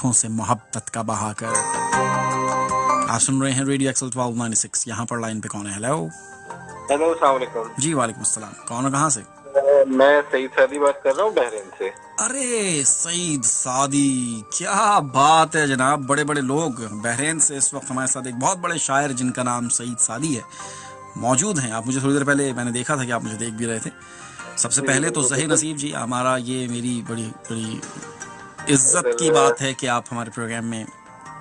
आंखों से मोहब्बत का बहाकर। आप सुन रहे हैं रेडियो एक्सल 1296। यहाँ पर लाइन पे कौन है? हेलो हेलो, अस्सलाम वालेकुम। जी वालेकुम अस्सलाम। कौन है, कहाँ से? मैं सईद सादी बात कर रहा हूँ बहरीन से। अरे सईद सादी, क्या बात है जनाब। बड़े बड़े लोग बहरीन से इस वक्त हमारे साथ एक बहुत बड़े शायर जिनका नाम सईद सादी है मौजूद हैं। आप मुझे थोड़ी देर पहले, मैंने देखा था कि आप मुझे देख भी रहे थे। सबसे पहले तो ज़हीर नसीब जी, हमारा ये मेरी बड़ी बड़ी इज्जत की बात है कि आप हमारे प्रोग्राम में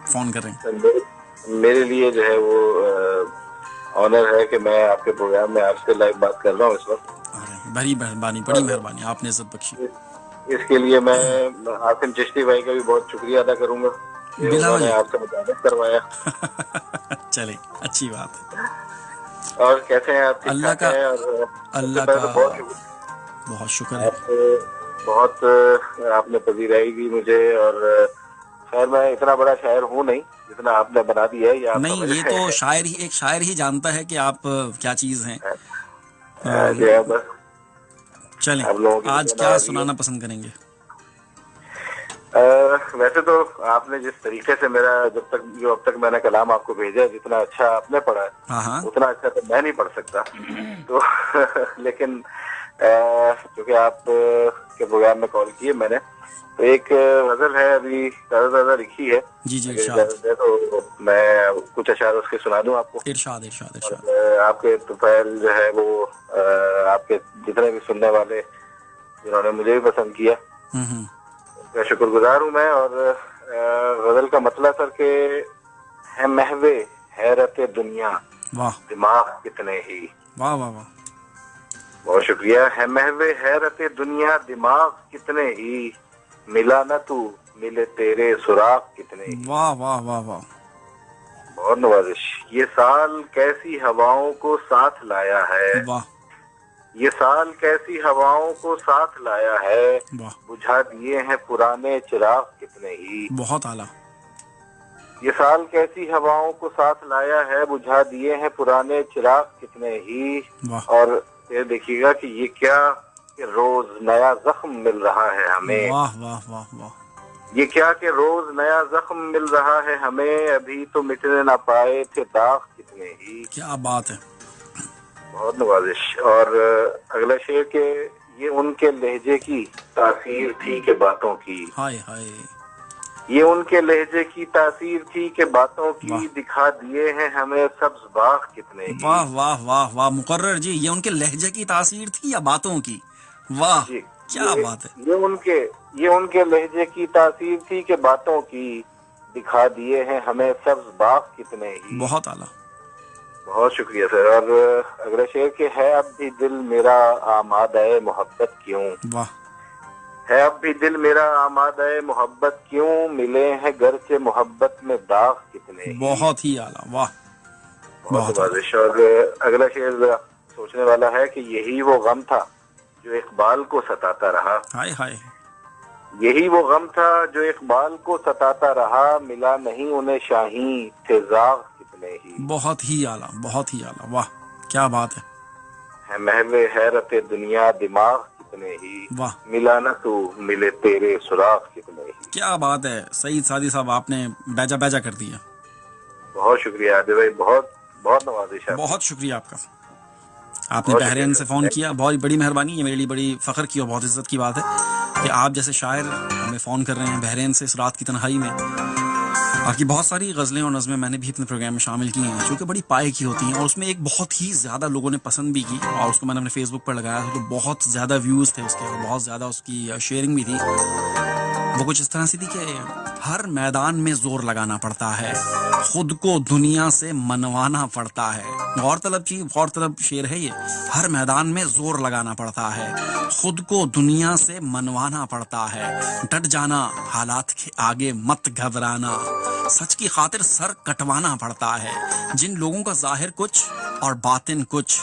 फ़ोन कर रहे हैं। मेरे लिए जो है वो ऑनर है कि मैं आपके प्रोग्राम में आपसे लाइव बात कर रहा हूँ इस वक्त। बड़ी मेहरबानी, बड़ी मेहरबानी, आपने इज्जत बख्शी। इसके लिए मैं आसिम चिश्ती भाई का भी बहुत शुक्रिया अदा करूंगा, उन्होंने आपसे मुताबिक करवाया। चले, अच्छी बात है। और कैसे हैं आप? अल्लाह का बहुत शुक्र है। बहुत आपने पजीराई दी मुझे, और खैर मैं इतना बड़ा शायर हूँ नहीं जितना आपने बना दिया है। या नहीं, ये तो शायर ही, एक शायर ही जानता है कि आप क्या चीज़ हैं। चलें, आज क्या सुनाना पसंद करेंगे? वैसे तो आपने जिस तरीके से मेरा अब तक मैंने कलाम आपको भेजा है, जितना अच्छा आपने पढ़ा है उतना अच्छा तो मैं नहीं पढ़ सकता। तो लेकिन क्योंकि आप के प्रोग्राम में कॉल किए मैंने, तो एक गजल है अभी ताज़ा लिखी है। जी जी, तो मैं कुछ अशार उसके सुना दूं आपको। इरशाद इरशाद इरशाद। आपके तुफैल जो है वो आपके जितने भी सुनने वाले जिन्होंने मुझे भी पसंद किया, मैं शुक्रगुजार हूँ मैं। और गजल का मतलब सर के है महवे हैरत दुनिया, वाह, दिमाग कितने ही। वाह वाह वाह, बहुत शुक्रिया। है महवे हैरत दुनिया, दिमाग कितने ही, मिला न तू मिले तेरे सुराग कितने ही। वाह वाह वाह वाह, बहुत नवाजिश। ये साल कैसी हवाओं को साथ लाया है, वाह, ये साल कैसी हवाओं को साथ लाया है, बुझा दिए हैं पुराने चिराग कितने ही। बहुत आला। ये साल कैसी हवाओं को साथ लाया है, बुझा दिए हैं पुराने चिराग कितने ही। और ये देखिएगा कि ये क्या कि रोज नया जख्म मिल रहा है हमें। वाह वाह वाह वाह, ये क्या कि रोज नया जख्म मिल रहा है हमें, अभी तो मिटने ना पाए थे दाग कितने ही। क्या बात है, बहुत नवाजिश। और अगला शेर के ये उनके लहजे की तासीर थी के बातों की, हाय हाय, ये उनके लहजे की तासीर थी के बातों की, दिखा दिए हैं हमें सब्ज बाग कितने ही। वाह वाह वाह वाह, मुकर्रर जी, ये उनके लहजे की तासीर थी या बातों की? वाह, क्या बात है। ये उनके लहजे की तासीर थी के बातों की, दिखा दिए हैं हमें सब्ज बाग कितने ही। बहुत आला। बहुत शुक्रिया सर। और अगले शेर के है अब भी दिल मेरा आमादे मोहब्बत क्यों, वाह, है अब भी दिल मेरा आमादे मोहब्बत क्यों, मिले हैं घर से मोहब्बत में दाग कितने ही। बहुत ही आला, वाह, बहुत वाजिश। और अगला शेर जरा सोचने वाला है कि यही वो गम था जो इकबाल को सताता रहा, हाय हाय, यही वो गम था जो इकबाल को सताता रहा, मिला नहीं उन्हें शाही थे जाग कितने ही। बहुत ही आला, बहुत ही आला, वाह, क्या बात है महवे हैरत दुनिया, दिमाग कितने ही, वाह, मिला न तू मिले तेरे सुराग कितने ही। क्या बात है सईद सादी साहब, आपने बैजा बैजा कर दिया। बहुत शुक्रिया आदिल भाई, बहुत बहुत नवाजिश है। बहुत शुक्रिया आपका, आपने बहरीन से फ़ोन किया, बहुत बड़ी मेहरबानी। ये मेरे लिए बड़ी फ़ख्र की और बहुत इज़्ज़त की बात है कि आप जैसे शायर हमें फ़ोन कर रहे हैं बहरीन से इस रात की तन्हाई में। आपकी बहुत सारी गज़लें और नज़में मैंने भी अपने प्रोग्राम में शामिल की हैं जो कि बड़ी पाए की होती हैं, और उसमें एक बहुत ही ज़्यादा लोगों ने पसंद भी की, और उसको मैंने अपने फेसबुक पर लगाया था तो बहुत ज़्यादा व्यूज़ थे उसके, और बहुत ज़्यादा उसकी शेयरिंग भी थी। वो कुछ इस तरह से थी कि हर मैदान में ज़ोर लगाना पड़ता है, खुद को दुनिया से मनवाना पड़ता है। गौरतलब शेर है ये। हर मैदान में जोर लगाना पड़ता है, खुद को दुनिया से मनवाना पड़ता है, डट जाना हालात के आगे मत घबराना, सच की खातिर सर कटवाना पड़ता है। जिन लोगों का जाहिर कुछ और बातिन कुछ,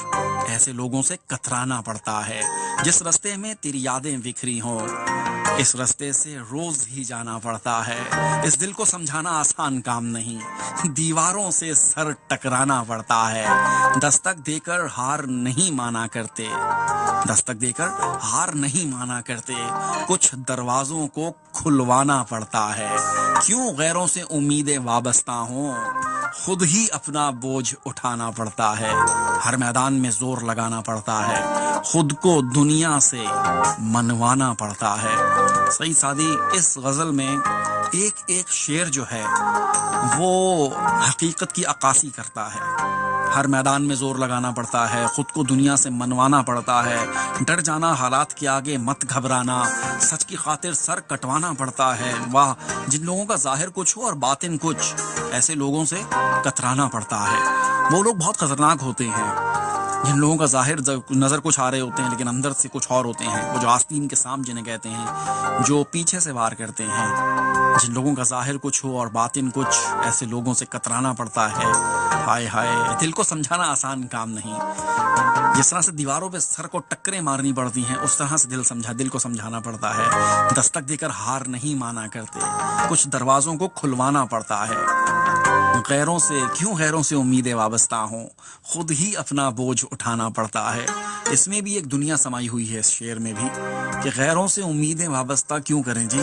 ऐसे लोगों से कतराना पड़ता है। जिस रास्ते में तेरी यादें बिखरी हों, اس راستے سے روز ہی جانا پڑتا ہے. اس دل کو سمجھانا آسان کام نہیں, دیواروں سے سر ٹکرانا پڑتا ہے. دستک دے کر ہار نہیں مانا کرتے, دستک دے کر ہار نہیں مانا کرتے, کچھ دروازوں کو کھلوانا پڑتا ہے. کیوں غیروں سے امیدیں وابستہ ہوں, خود ہی اپنا بوجھ اٹھانا پڑتا ہے. ہر میدان میں زور لگانا پڑتا ہے, خود کو دنیا سے منوانا پڑتا ہے. سعید سعدی اس غزل میں ایک ایک شعر جو ہے وہ حقیقت کی عکاسی کرتا ہے. ہر میدان میں زور لگانا پڑتا ہے, خود کو دنیا سے منوانا پڑتا ہے, ڈر جانا حالات کے آگے مت گھبرانا, سچ کی خاطر سر کٹوانا پڑتا ہے. واہ جن لوگوں کا ظاہر کچھ ہو اور باطن کچھ, ایسے لوگوں سے کترانا پڑتا ہے. وہ لوگ بہت خطرناک ہوتے ہیں جن لوگوں کا ظاہر نظر کچھ آ رہے ہوتے ہیں لیکن اندر سے کچھ اور ہوتے ہیں. وہ جو آستین کے سانپ جنہیں کہتے ہیں, جو پیچھے سے وار کرتے ہیں. جن لوگوں کا ظاہر کچھ ہو اور باطن کچھ, ایسے لوگوں سے کترانا پڑتا ہے. ہائے ہائے, دل کو سمجھانا آسان کام نہیں. جس طرح سے دیواروں پہ سر کو ٹکریں مارنی پڑتی ہیں, اس طرح سے دل کو سمجھانا پڑتا ہے. دستک دے کر ہار نہیں مانا کرتے, کچھ دروازوں کو کھلوانا پڑتا ہے. غیروں سے امیدیں وابستہ ہوں, خود ہی اپنا بوجھ اٹھانا پڑتا ہے. اس میں بھی ایک دنیا سمائی ہوئی ہے اس شعر میں بھی, کہ غیروں سے امیدیں وابستہ کیوں کریں جی,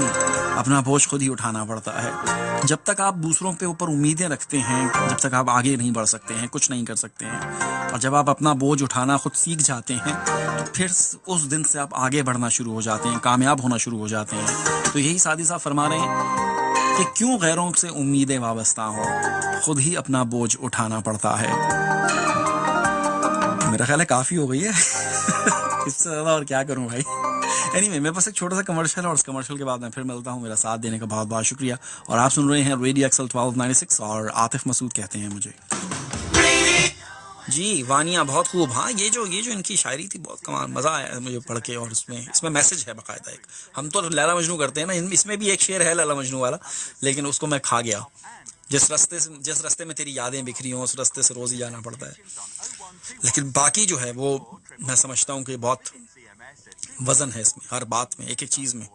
اپنا بوجھ خود ہی اٹھانا پڑتا ہے. جب تک آپ دوسروں پہ اوپر امیدیں رکھتے ہیں, جب تک آپ آگے نہیں بڑھ سکتے ہیں, کچھ نہیں کر سکتے ہیں. اور جب آپ اپنا بوجھ اٹھانا خود سیکھ جاتے ہیں, تو پھر اس دن سے آپ آگے بڑھنا شروع ہو جاتے ہیں, کامیاب ہونا شروع ہو جاتے ہیں. تو یہی سعدی صاحب فرما رہے ہیں کہ کیوں غیروں سے امیدیں وابستہ ہوں, خود ہی اپنا بوجھ اٹھانا پڑتا ہے. میرا خیال ہے کافی ہو گئی ہے. اس سے زیادہ اور کیا کروں بھائی. اینی میرے پاس ایک چھوٹا سا کمرشل ہے, اور اس کمرشل کے بعد میں پھر ملتا ہوں. میرا ساتھ دینے کا بہت بہت شکریہ. اور آپ سن رہے ہیں ریڈیو ایکسل 1296, اور عاطف مسعود کہتے ہیں مجھے. جی وانیہ بہت خوب. ہاں یہ جو ان کی شاعری تھی بہت کمال, مزہ آیا مجھے پڑھ کے. اور اس میں میسج ہے باقاعدہ ایک. ہم تو لیلا مجنو کرتے ہیں نا, اس میں بھی ایک شعر ہے لیلا مجنو والا, لیکن اس کو میں کھا گیا. جس راستے میں تیری یادیں بکھری ہوں, اس راستے سے روز ہی جانا پڑتا ہے. لیکن باقی جو ہے وہ میں سمجھتا ہوں کہ بہت وزن ہے اس میں, ہر بات میں, ایک ایک چیز میں.